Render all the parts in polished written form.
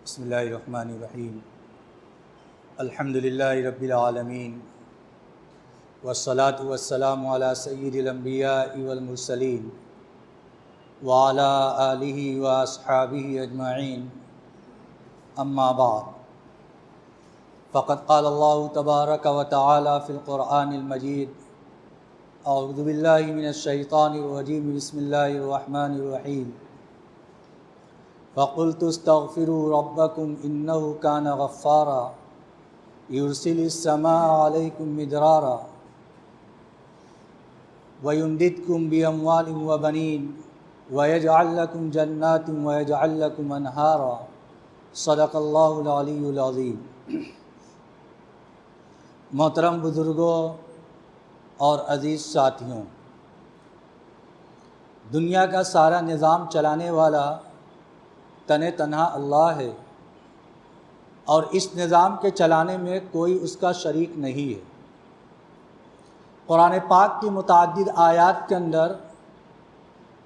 بسم اللہ الرحمن الرحیم الحمد للہ رب العالمین والصلاة والسلام علی سید الانبیاء والمرسلین وعلی آلہ واصحابہ اجمعین اما بعد فقد قال اللہ تبارک و تعالی فی القرآن المجید اعوذ باللہ من الشیطان الرجیم بسم اللہ الرحمن الرحیم فقلت استغفروا ربکم انه کان غفارا یرسل السماء علیکم مدرارا ویمددکم باموال وبنین ویجعل لکم جنات ویجعل لکم انہارا صدق اللہ العلی العظیم۔ محترم بزرگوں اور عزیز ساتھیوں، دنیا کا سارا نظام چلانے والا تنہا اللہ ہے اور اس نظام کے چلانے میں کوئی اس کا شریک نہیں ہے۔ قرآن پاک کی متعدد آیات کے اندر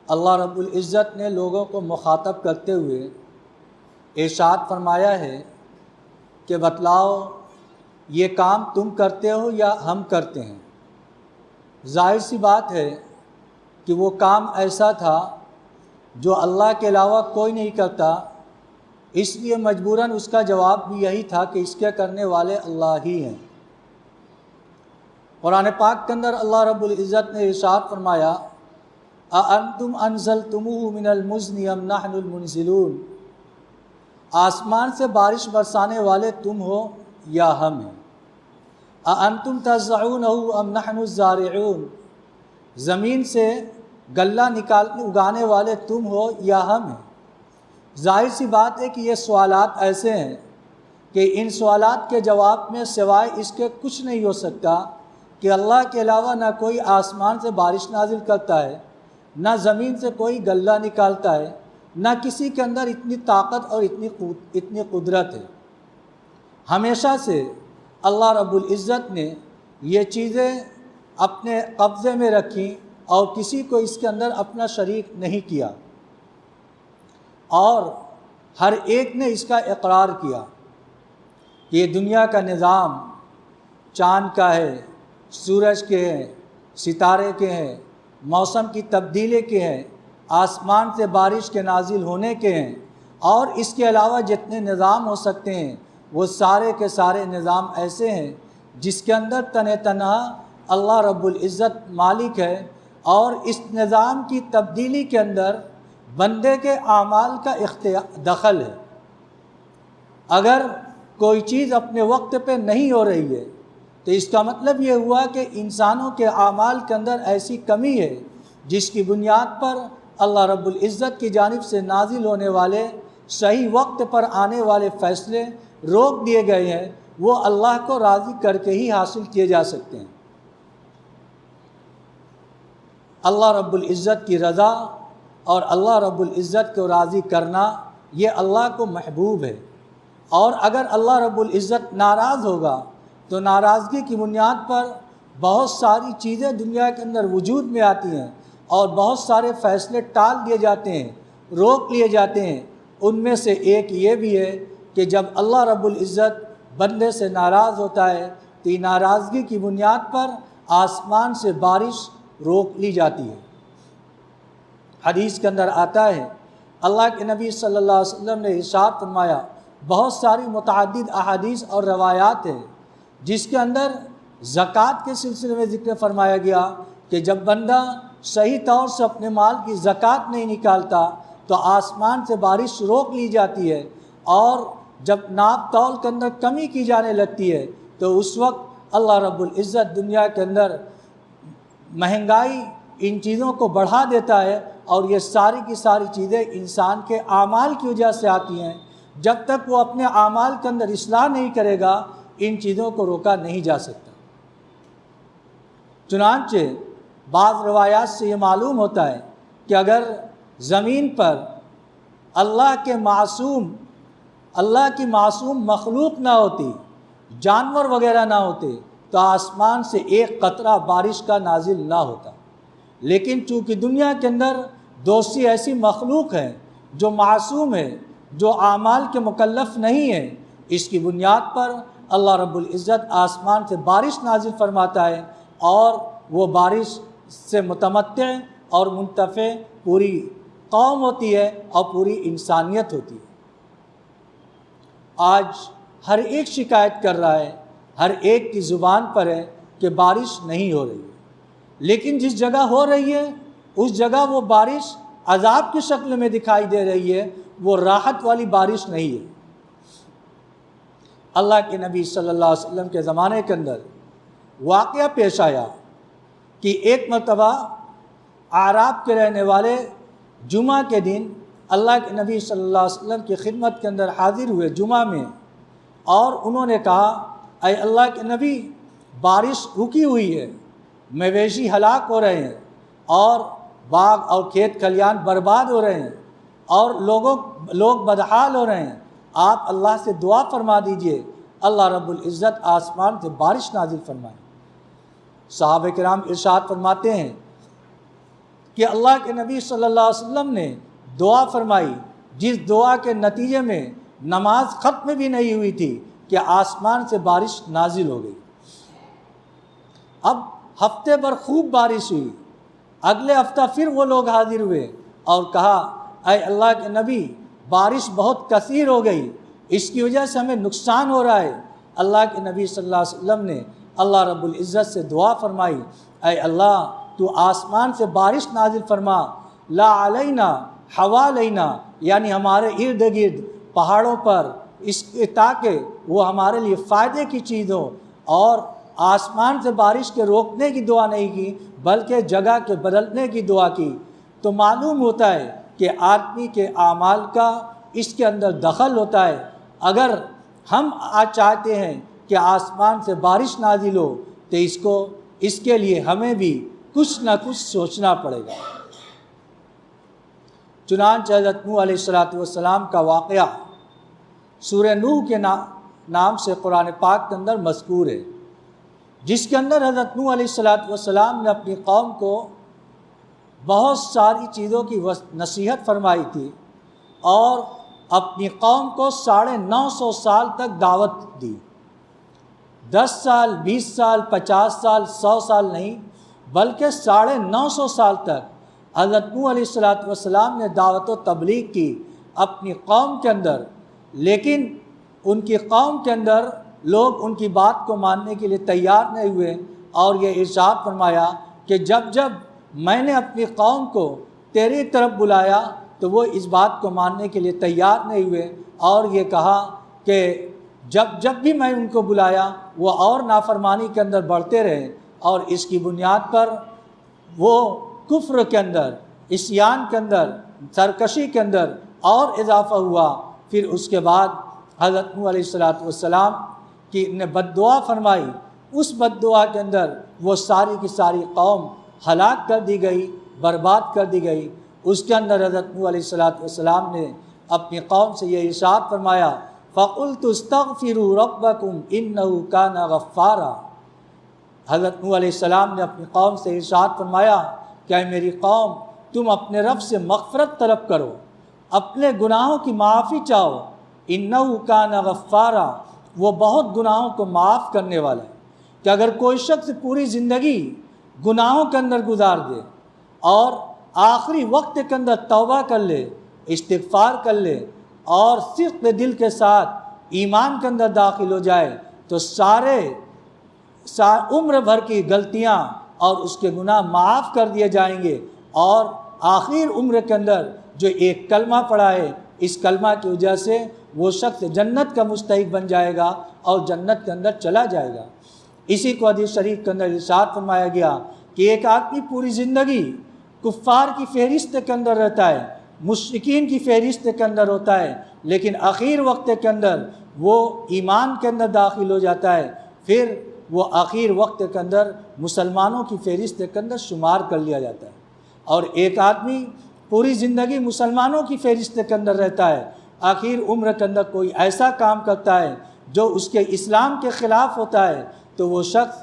اللہ رب العزت نے لوگوں کو مخاطب کرتے ہوئے ارشاد فرمایا ہے کہ بتلاؤ یہ کام تم کرتے ہو یا ہم کرتے ہیں۔ ظاہر سی بات ہے کہ وہ کام ایسا تھا جو اللہ کے علاوہ کوئی نہیں کرتا، اس لیے مجبوراً اس کا جواب بھی یہی تھا کہ اس کے کرنے والے اللہ ہی ہیں۔ قرآن پاک کے اندر اللہ رب العزت نے ارشاد فرمایا اَأَنْتُمْ أَنزَلْتُمُوهُ مِنَ الْمُزْنِ أَمْ نَحْنُ الْمُنزِلُونَ، آسمان سے بارش برسانے والے تم ہو یا ہم ہیں۔ اَأَنْتُمْ تَزْرَعُونَهُ أَمْ نَحْنُ الزَّارِعُونَ، زمین سے غلہ اگانے والے تم ہو یا ہم ہیں۔ ظاہر سی بات ہے کہ یہ سوالات ایسے ہیں کہ ان سوالات کے جواب میں سوائے اس کے کچھ نہیں ہو سکتا کہ اللہ کے علاوہ نہ کوئی آسمان سے بارش نازل کرتا ہے، نہ زمین سے کوئی غلہ نکالتا ہے، نہ کسی کے اندر اتنی طاقت اور اتنی قدرت ہے۔ ہمیشہ سے اللہ رب العزت نے یہ چیزیں اپنے قبضے میں رکھیں اور کسی کو اس کے اندر اپنا شریک نہیں کیا، اور ہر ایک نے اس کا اقرار کیا کہ یہ دنیا کا نظام چاند کا ہے، سورج کے ہیں، ستارے کے ہیں، موسم کی تبدیلی کے ہیں، آسمان سے بارش کے نازل ہونے کے ہیں، اور اس کے علاوہ جتنے نظام ہو سکتے ہیں وہ سارے کے سارے نظام ایسے ہیں جس کے اندر تنہا اللہ رب العزت مالک ہے، اور اس نظام کی تبدیلی کے اندر بندے کے اعمال کا دخل ہے۔ اگر کوئی چیز اپنے وقت پہ نہیں ہو رہی ہے تو اس کا مطلب یہ ہوا کہ انسانوں کے اعمال کے اندر ایسی کمی ہے جس کی بنیاد پر اللہ رب العزت کی جانب سے نازل ہونے والے صحیح وقت پر آنے والے فیصلے روک دیے گئے ہیں، وہ اللہ کو راضی کر کے ہی حاصل کیے جا سکتے ہیں۔ اللہ رب العزت کی رضا اور اللہ رب العزت کو راضی کرنا یہ اللہ کو محبوب ہے، اور اگر اللہ رب العزت ناراض ہوگا تو ناراضگی کی بنیاد پر بہت ساری چیزیں دنیا کے اندر وجود میں آتی ہیں اور بہت سارے فیصلے ٹال دیے جاتے ہیں، روک لیے جاتے ہیں۔ ان میں سے ایک یہ بھی ہے کہ جب اللہ رب العزت بندے سے ناراض ہوتا ہے تو ناراضگی کی بنیاد پر آسمان سے بارش روک لی جاتی ہے۔ حدیث کے اندر آتا ہے، اللہ کے نبی صلی اللہ علیہ وسلم نے ارشاد فرمایا، بہت ساری متعدد احادیث اور روایات ہیں جس کے اندر زکوٰۃ کے سلسلے میں ذکر فرمایا گیا کہ جب بندہ صحیح طور سے اپنے مال کی زکوٰۃ نہیں نکالتا تو آسمان سے بارش روک لی جاتی ہے، اور جب ناپ تول کے اندر کمی کی جانے لگتی ہے تو اس وقت اللہ رب العزت دنیا کے اندر مہنگائی ان چیزوں کو بڑھا دیتا ہے، اور یہ ساری کی ساری چیزیں انسان کے اعمال کی وجہ سے آتی ہیں۔ جب تک وہ اپنے اعمال کے اندر اصلاح نہیں کرے گا ان چیزوں کو روکا نہیں جا سکتا۔ چنانچہ بعض روایات سے یہ معلوم ہوتا ہے کہ اگر زمین پر اللہ کی معصوم مخلوق نہ ہوتی، جانور وغیرہ نہ ہوتے تو آسمان سے ایک قطرہ بارش کا نازل نہ ہوتا، لیکن چونکہ دنیا کے اندر دوسری ایسی مخلوق ہے جو معصوم ہے، جو اعمال کے مکلف نہیں ہے، اس کی بنیاد پر اللہ رب العزت آسمان سے بارش نازل فرماتا ہے، اور وہ بارش سے متمتع اور منتفع پوری قوم ہوتی ہے اور پوری انسانیت ہوتی ہے۔ آج ہر ایک شکایت کر رہا ہے، ہر ایک کی زبان پر ہے کہ بارش نہیں ہو رہی ہے، لیکن جس جگہ ہو رہی ہے اس جگہ وہ بارش عذاب کی شکل میں دکھائی دے رہی ہے، وہ راحت والی بارش نہیں ہے۔ اللہ کے نبی صلی اللہ علیہ وسلم کے زمانے کے اندر واقعہ پیش آیا کہ ایک مرتبہ اعراب کے رہنے والے جمعہ کے دن اللہ کے نبی صلی اللہ علیہ وسلم کی خدمت کے اندر حاضر ہوئے جمعہ میں، اور انہوں نے کہا، اے اللہ کے نبی، بارش رکی ہوئی ہے، مویشی ہلاک ہو رہے ہیں، اور باغ اور کھیت کھلیان برباد ہو رہے ہیں، اور لوگ بدحال ہو رہے ہیں، آپ اللہ سے دعا فرما دیجئے، اللہ رب العزت آسمان سے بارش نازل فرمائے۔ صحابہ کرام ارشاد فرماتے ہیں کہ اللہ کے نبی صلی اللہ علیہ وسلم نے دعا فرمائی، جس دعا کے نتیجے میں نماز ختم بھی نہیں ہوئی تھی کہ آسمان سے بارش نازل ہو گئی۔ اب ہفتے بھر خوب بارش ہوئی، اگلے ہفتہ پھر وہ لوگ حاضر ہوئے اور کہا، اے اللہ کے نبی، بارش بہت کثیر ہو گئی، اس کی وجہ سے ہمیں نقصان ہو رہا ہے۔ اللہ کے نبی صلی اللہ علیہ وسلم نے اللہ رب العزت سے دعا فرمائی، اے اللہ تو آسمان سے بارش نازل فرما، لا علینا حوالینا، یعنی ہمارے ارد گرد پہاڑوں پر، تاکہ وہ ہمارے لیے فائدے کی چیز ہو۔ اور آسمان سے بارش کے روکنے کی دعا نہیں کی بلکہ جگہ کے بدلنے کی دعا کی۔ تو معلوم ہوتا ہے کہ آدمی کے اعمال کا اس کے اندر دخل ہوتا ہے۔ اگر ہم آج چاہتے ہیں کہ آسمان سے بارش نازل ہو تو اس کے لیے ہمیں بھی کچھ نہ کچھ سوچنا پڑے گا۔ چنانچہ حضرت نوح علیہ السلام کا واقعہ سورہ نوح کے نام سے قرآن پاک کے اندر مذکور ہے، جس کے اندر حضرت نوح علیہ السلام نے اپنی قوم کو بہت ساری چیزوں کی نصیحت فرمائی تھی، اور اپنی قوم کو 950 سال تک دعوت دی۔ 10 سال، 20 سال، 50 سال، 100 سال نہیں، بلکہ 950 سال تک حضرت نوح علیہ السلام نے دعوت و تبلیغ کی اپنی قوم کے اندر، لیکن ان کی قوم کے اندر لوگ ان کی بات کو ماننے کے لیے تیار نہیں ہوئے، اور یہ ارشاد فرمایا کہ جب جب میں نے اپنی قوم کو تیری طرف بلایا تو وہ اس بات کو ماننے کے لیے تیار نہیں ہوئے، اور یہ کہا کہ جب بھی میں ان کو بلایا وہ اور نافرمانی کے اندر بڑھتے رہے، اور اس کی بنیاد پر وہ کفر کے اندر، عصیان کے اندر، سرکشی کے اندر اور اضافہ ہوا۔ پھر اس کے بعد حضرت نوح علیہ السلام کی نے بد دعا فرمائی، اس بد دعا کے اندر وہ ساری کی ساری قوم ہلاک کر دی گئی، برباد کر دی گئی۔ اس کے اندر حضرت نوح علیہ السلام نے اپنی قوم سے یہ ارشاد فرمایا، فَقُلْتُ اسْتَغْفِرُوا رَبَّكُمْ إِنَّهُ كَانَ غَفَّارًا۔ حضرت نوح علیہ السلام نے اپنی قوم سے ارشاد فرمایا کہ اے میری قوم، تم اپنے رب سے مغفرت طلب کرو، اپنے گناہوں کی معافی چاہو، إِنَّهُ كَانَ غَفَّارًا، وہ بہت گناہوں کو معاف کرنے والا ہے۔ کہ اگر کوئی شخص پوری زندگی گناہوں کے اندر گزار دے اور آخری وقت کے اندر توبہ کر لے، استغفار کر لے، اور صدق دل کے ساتھ ایمان کے اندر داخل ہو جائے، تو سارے عمر بھر کی غلطیاں اور اس کے گناہ معاف کر دیے جائیں گے، اور آخر عمر کے اندر جو ایک کلمہ پڑھا ہے، اس کلمہ کی وجہ سے وہ شخص جنت کا مستحق بن جائے گا اور جنت کے اندر چلا جائے گا۔ اسی کو حدیث شریف کے اندر ارشاد فرمایا گیا کہ ایک آدمی پوری زندگی کفار کی فہرست کے اندر رہتا ہے، مشرکین کی فہرست کے اندر ہوتا ہے، لیکن آخر وقت کے اندر وہ ایمان کے اندر داخل ہو جاتا ہے، پھر وہ آخر وقت کے اندر مسلمانوں کی فہرست کے اندر شمار کر لیا جاتا ہے۔ اور ایک آدمی پوری زندگی مسلمانوں کی فہرست کے اندر رہتا ہے، آخر عمر کے اندر کوئی ایسا کام کرتا ہے جو اس کے اسلام کے خلاف ہوتا ہے، تو وہ شخص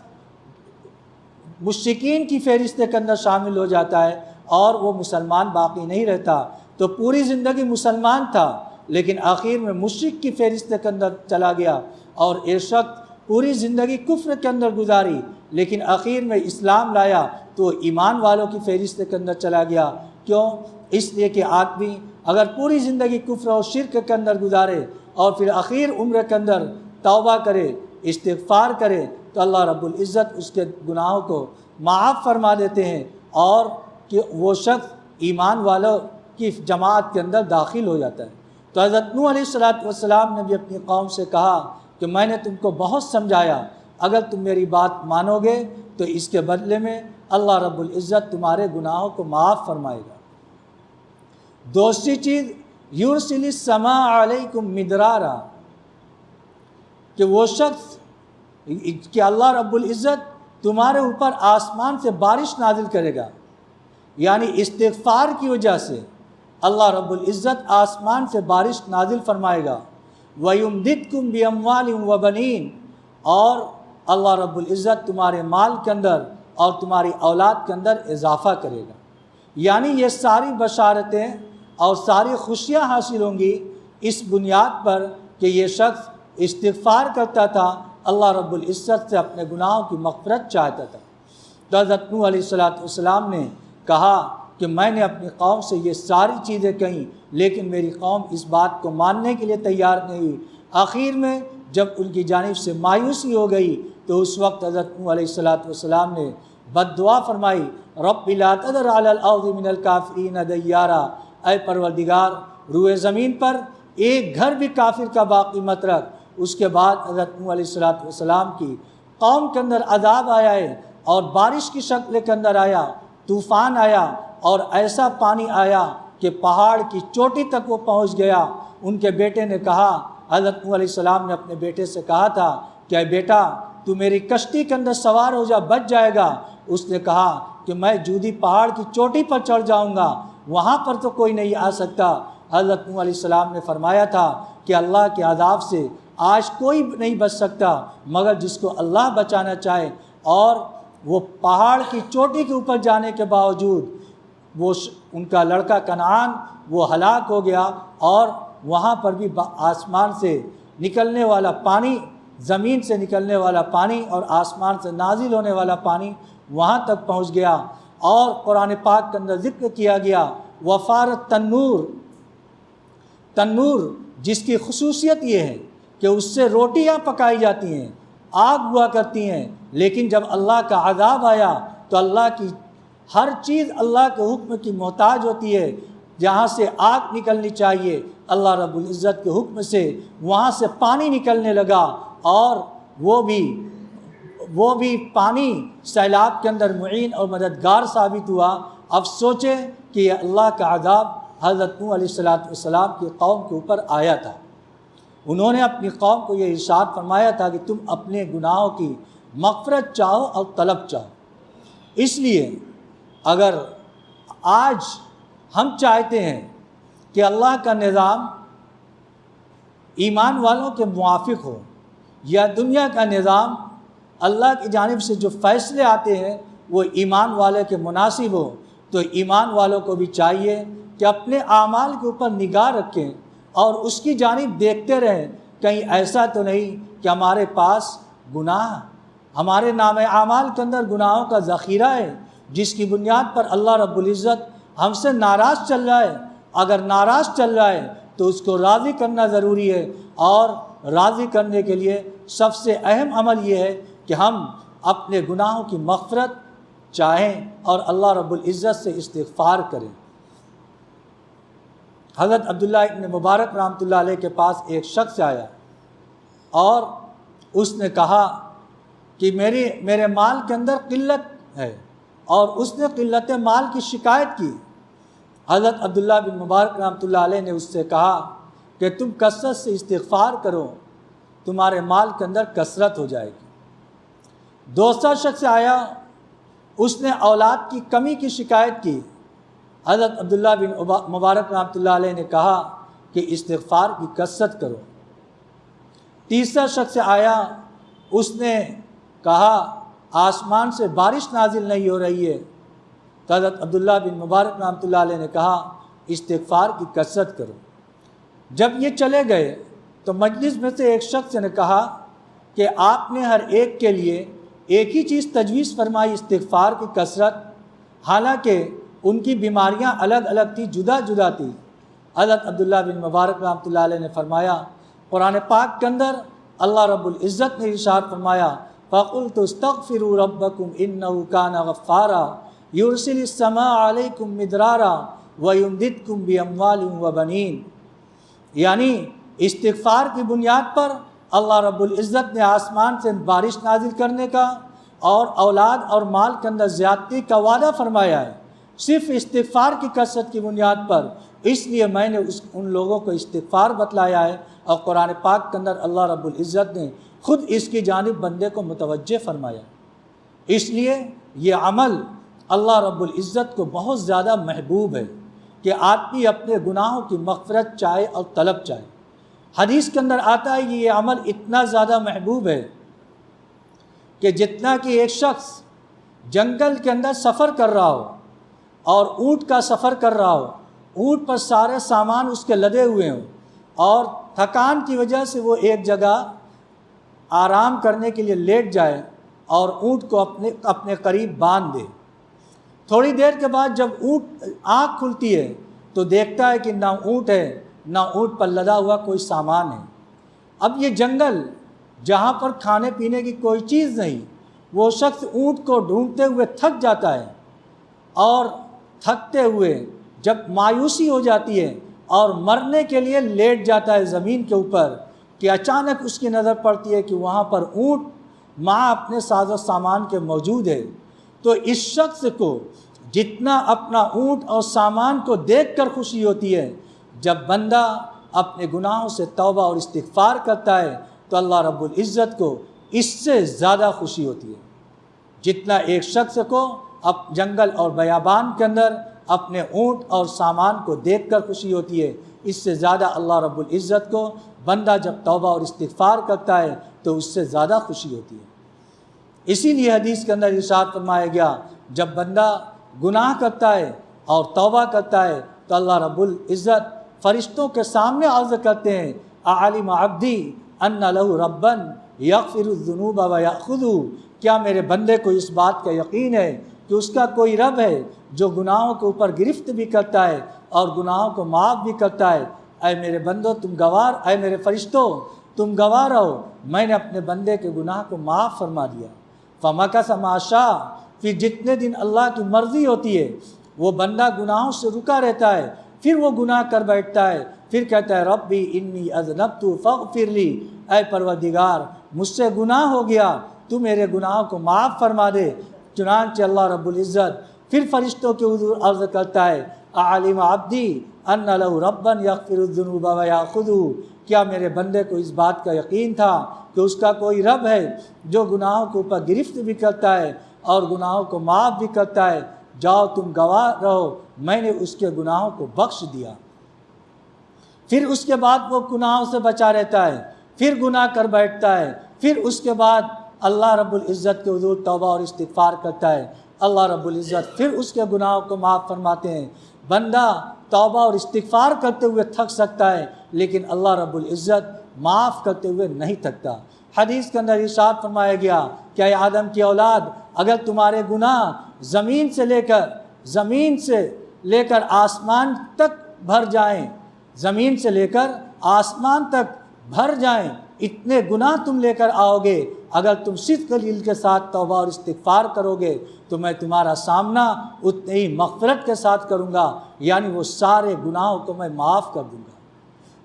مشرکین کی فہرست کے اندر شامل ہو جاتا ہے اور وہ مسلمان باقی نہیں رہتا۔ تو پوری زندگی مسلمان تھا، لیکن آخر میں مشرک کی فہرست کے اندر چلا گیا، اور ایک شخص پوری زندگی کفر کے اندر گزاری لیکن آخر میں اسلام لایا تو ایمان والوں کی فہرست کے اندر چلا گیا۔ کیوں؟ اس لیے کہ آدمی اگر پوری زندگی کفر اور شرک کے اندر گزارے اور پھر آخر عمر کے اندر توبہ کرے، استغفار کرے، تو اللہ رب العزت اس کے گناہوں کو معاف فرما دیتے ہیں، اور کہ وہ شخص ایمان والوں کی جماعت کے اندر داخل ہو جاتا ہے۔ تو حضرت نوح علیہ السلام نے بھی اپنی قوم سے کہا کہ میں نے تم کو بہت سمجھایا، اگر تم میری بات مانو گے تو اس کے بدلے میں اللہ رب العزت تمہارے گناہوں کو معاف فرمائے گا۔ دوسری چیز، یرسل السماء علیکم مدرارا، کہ وہ شخص کہ اللہ رب العزت تمہارے اوپر آسمان سے بارش نازل کرے گا، یعنی استغفار کی وجہ سے اللہ رب العزت آسمان سے بارش نازل فرمائے گا۔ وَيُمْدِدْكُمْ بِأَمْوَالٍ وَبَنِينَ، اور اللہ رب العزت تمہارے مال کے اندر اور تمہاری اولاد کے اندر اضافہ کرے گا۔ یعنی یہ ساری بشارتیں اور ساری خوشیاں حاصل ہوں گی اس بنیاد پر کہ یہ شخص استغفار کرتا تھا، اللہ رب العزت سے اپنے گناہوں کی مغفرت چاہتا تھا۔ تو حضرت نوح علیہ السلام نے کہا کہ میں نے اپنی قوم سے یہ ساری چیزیں کہیں لیکن میری قوم اس بات کو ماننے کے لیے تیار نہیں ہوئی۔ آخر میں جب ان کی جانب سے مایوسی ہو گئی تو اس وقت حضرت نوح علیہ السلام نے بد دعا فرمائی، رب لا تذر علی الارض من الکافرین دیارا، اے پروردگار روئے زمین پر ایک گھر بھی کافر کا باقی مت رکھ۔ اس کے بعد حضرت نوح علیہ السلام کی قوم کے اندر عذاب آیا ہے، اور بارش کی شکل کے اندر آیا، طوفان آیا، اور ایسا پانی آیا کہ پہاڑ کی چوٹی تک وہ پہنچ گیا۔ ان کے بیٹے نے کہا، حضرت نوح علیہ السلام نے اپنے بیٹے سے کہا تھا کہ اے بیٹا تو میری کشتی کے اندر سوار ہو جا، بچ جائے گا۔ اس نے کہا کہ میں جودی پہاڑ کی چوٹی پر چڑھ جاؤں گا، وہاں پر تو کوئی نہیں آ سکتا۔ حضرت نوح علیہ السلام نے فرمایا تھا کہ اللہ کے عذاب سے آج کوئی نہیں بچ سکتا مگر جس کو اللہ بچانا چاہے، اور وہ پہاڑ کی چوٹی کے اوپر جانے کے باوجود ان کا لڑکا کنعان وہ ہلاک ہو گیا، اور وہاں پر بھی آسمان سے نکلنے والا پانی، زمین سے نکلنے والا پانی اور آسمان سے نازل ہونے والا پانی وہاں تک پہنچ گیا۔ اور قرآن پاک کے اندر ذکر کیا گیا وفارت تنور جس کی خصوصیت یہ ہے کہ اس سے روٹیاں پکائی جاتی ہیں، آگ ہوا کرتی ہیں، لیکن جب اللہ کا عذاب آیا تو اللہ کی ہر چیز اللہ کے حکم کی محتاج ہوتی ہے۔ جہاں سے آگ نکلنی چاہیے اللہ رب العزت کے حکم سے وہاں سے پانی نکلنے لگا، اور وہ بھی پانی سیلاب کے اندر معین اور مددگار ثابت ہوا۔ اب سوچیں کہ یہ اللہ کا عذاب حضرت نوح علیہ السلام کی قوم کے اوپر آیا تھا۔ انہوں نے اپنی قوم کو یہ ارشاد فرمایا تھا کہ تم اپنے گناہوں کی مغفرت چاہو اور طلب چاہو۔ اس لیے اگر آج ہم چاہتے ہیں کہ اللہ کا نظام ایمان والوں کے موافق ہو، یا دنیا کا نظام اللہ کی جانب سے جو فیصلے آتے ہیں وہ ایمان والے کے مناسب ہو، تو ایمان والوں کو بھی چاہیے کہ اپنے اعمال کے اوپر نگاہ رکھیں اور اس کی جانب دیکھتے رہیں، کہیں ایسا تو نہیں کہ ہمارے پاس گناہ، ہمارے نام اعمال کے اندر گناہوں کا ذخیرہ ہے جس کی بنیاد پر اللہ رب العزت ہم سے ناراض چل رہا ہے۔ اگر ناراض چل رہا ہے تو اس کو راضی کرنا ضروری ہے، اور راضی کرنے کے لیے سب سے اہم عمل یہ ہے کہ ہم اپنے گناہوں کی مغفرت چاہیں اور اللہ رب العزت سے استغفار کریں۔ حضرت عبداللہ ابن مبارک رحمۃ اللہ علیہ کے پاس ایک شخص آیا اور اس نے کہا کہ میرے مال کے اندر قلت ہے، اور اس نے قلت مال کی شکایت کی۔ حضرت عبداللہ بن مبارک رحمۃ اللہ علیہ نے اس سے کہا کہ تم کثرت سے استغفار کرو، تمہارے مال کے اندر کثرت ہو جائے گی۔ دوسرا شخص آیا، اس نے اولاد کی کمی کی شکایت کی۔ حضرت عبداللہ بن مبارک رحمۃ اللہ علیہ نے کہا کہ استغفار کی کثرت کرو۔ تیسرا شخص آیا، اس نے کہا آسمان سے بارش نازل نہیں ہو رہی ہے، تو حضرت عبداللہ بن مبارک رحمۃ اللہ علیہ نے کہا استغفار کی کثرت کرو۔ جب یہ چلے گئے تو مجلس میں سے ایک شخص نے کہا کہ آپ نے ہر ایک کے لیے ایک ہی چیز تجویز فرمائی، استغفار کی کثرت، حالانکہ ان کی بیماریاں الگ الگ تھی، جدا جدا تھی۔ حضرت عبداللہ بن مبارک رحمۃ اللہ علیہ نے فرمایا، قرآن پاک کے اندر اللہ رب العزت نے ارشاد فرمایا، فَقُلْتُ اسْتَغْفِرُوا رَبَّكُمْ إِنَّهُ كَانَ غَفَّارًا يُرْسِلِ السَّمَاءَ عَلَيْكُمْ مِدْرَارًا وَيُمْدِدْكُمْ بِأَمْوَالٍ وَبَنِينَ، یعنی استغفار کی بنیاد پر اللہ رب العزت نے آسمان سے بارش نازل کرنے کا اور اولاد اور مال کے اندر زیادتی کا وعدہ فرمایا ہے، صرف استغفار کی کثرت کی بنیاد پر۔ اس لیے میں نے ان لوگوں کو استغفار بتلایا ہے، اور قرآن پاک کے اندر اللہ رب العزت نے خود اس کی جانب بندے کو متوجہ فرمایا۔ اس لیے یہ عمل اللہ رب العزت کو بہت زیادہ محبوب ہے کہ آدمی اپنے گناہوں کی مغفرت چاہے اور طلب چاہے۔ حدیث کے اندر آتا ہے کہ یہ عمل اتنا زیادہ محبوب ہے کہ جتنا کہ ایک شخص جنگل کے اندر سفر کر رہا ہو اور اونٹ کا سفر کر رہا ہو، اونٹ پر سارے سامان اس کے لدے ہوئے ہوں، اور تھکان کی وجہ سے وہ ایک جگہ آرام کرنے کے لیے لیٹ جائے اور اونٹ کو اپنے قریب باندھ دے۔ تھوڑی دیر کے بعد جب اونٹ آنکھ کھلتی ہے تو دیکھتا ہے کہ نہ اونٹ ہے، نہ اونٹ پر لدا ہوا کوئی سامان ہے۔ اب یہ جنگل جہاں پر کھانے پینے کی کوئی چیز نہیں، وہ شخص اونٹ کو ڈھونڈتے ہوئے تھک جاتا ہے، اور تھکتے ہوئے جب مایوسی ہو جاتی ہے اور مرنے کے لیے لیٹ جاتا ہے زمین کے اوپر، کہ اچانک اس کی نظر پڑتی ہے کہ وہاں پر اونٹ ماں اپنے ساز و سامان کے موجود ہے۔ تو اس شخص کو جتنا اپنا اونٹ اور سامان کو دیکھ کر خوشی ہوتی ہے، جب بندہ اپنے گناہوں سے توبہ اور استغفار کرتا ہے تو اللہ رب العزت کو اس سے زیادہ خوشی ہوتی ہے۔ جتنا ایک شخص کو جنگل اور بیابان کے اندر اپنے اونٹ اور سامان کو دیکھ کر خوشی ہوتی ہے، اس سے زیادہ اللہ رب العزت کو بندہ جب توبہ اور استغفار کرتا ہے تو اس سے زیادہ خوشی ہوتی ہے۔ اسی لیے حدیث کے اندر ارشاد فرمایا گیا، جب بندہ گناہ کرتا ہے اور توبہ کرتا ہے تو اللہ رب العزت فرشتوں کے سامنے عرض کرتے ہیں، اعلم عبدی ان لہ ربا یغفر الذنوب ویأخذ، کیا میرے بندے کو اس بات کا یقین ہے کہ اس کا کوئی رب ہے جو گناہوں کے اوپر گرفت بھی کرتا ہے اور گناہوں کو معاف بھی کرتا ہے۔ اے میرے بندو تم گوار، اے میرے فرشتوں تم گواہ رہو، میں نے اپنے بندے کے گناہ کو معاف فرما دیا۔ فمکث ما شاء، پھر جتنے دن اللہ کی مرضی ہوتی ہے وہ بندہ گناہوں سے رکا رہتا ہے، پھر وہ گناہ کر بیٹھتا ہے، پھر کہتا ہے ربی انی اذنبت فاغفر لی، اے پروردگار مجھ سے گناہ ہو گیا، تو میرے گناہوں کو معاف فرما دے۔ چنانچہ اللہ رب العزت پھر فرشتوں کے حضور عرض کرتا ہے، اعلم عبدی ان لہ ربا یغفر الذنوب ویأخذ، کیا میرے بندے کو اس بات کا یقین تھا کہ اس کا کوئی رب ہے جو گناہوں کے اوپر گرفت بھی کرتا ہے اور گناہوں کو معاف بھی کرتا ہے؟ جاؤ تم گواہ رہو، میں نے اس کے گناہوں کو بخش دیا۔ پھر اس کے بعد وہ گناہوں سے بچا رہتا ہے، پھر گناہ کر بیٹھتا ہے، پھر اس کے بعد اللہ رب العزت کے حضور توبہ اور استغفار کرتا ہے، اللہ رب العزت پھر اس کے گناہوں کو معاف فرماتے ہیں۔ بندہ توبہ اور استغفار کرتے ہوئے تھک سکتا ہے، لیکن اللہ رب العزت معاف کرتے ہوئے نہیں تھکتا۔ حدیث کے اندر ارشاد فرمایا گیا کہ اے آدم کی اولاد، اگر تمہارے گناہ زمین سے لے کر آسمان تک بھر جائیں، زمین سے لے کر آسمان تک بھر جائیں، اتنے گناہ تم لے کر آؤ گے، اگر تم صدق دل کے ساتھ توبہ اور استغفار کرو گے تو میں تمہارا سامنا اتنے ہی مغفرت کے ساتھ کروں گا، یعنی وہ سارے گناہوں کو میں معاف کر دوں گا۔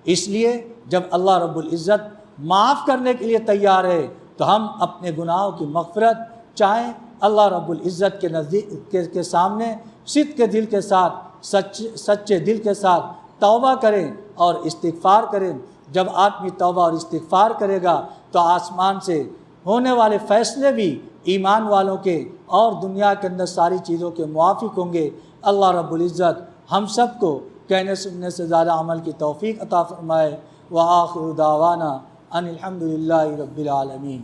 اس لیے جب اللہ رب العزت معاف کرنے کے لیے تیار ہے تو ہم اپنے گناہوں کی مغفرت چاہیں، اللہ رب العزت کے نزدیک کے سامنے صدق کے دل کے ساتھ، سچے دل کے ساتھ توبہ کریں اور استغفار کریں۔ جب آدمی توبہ اور استغفار کرے گا تو آسمان سے ہونے والے فیصلے بھی ایمان والوں کے اور دنیا کے اندر ساری چیزوں کے موافق ہوں گے۔ اللہ رب العزت ہم سب کو کہنے سننے سے زیادہ عمل کی توفیق عطا فرمائے۔ وآخر دعوانا ان الحمد للہ رب العالمین۔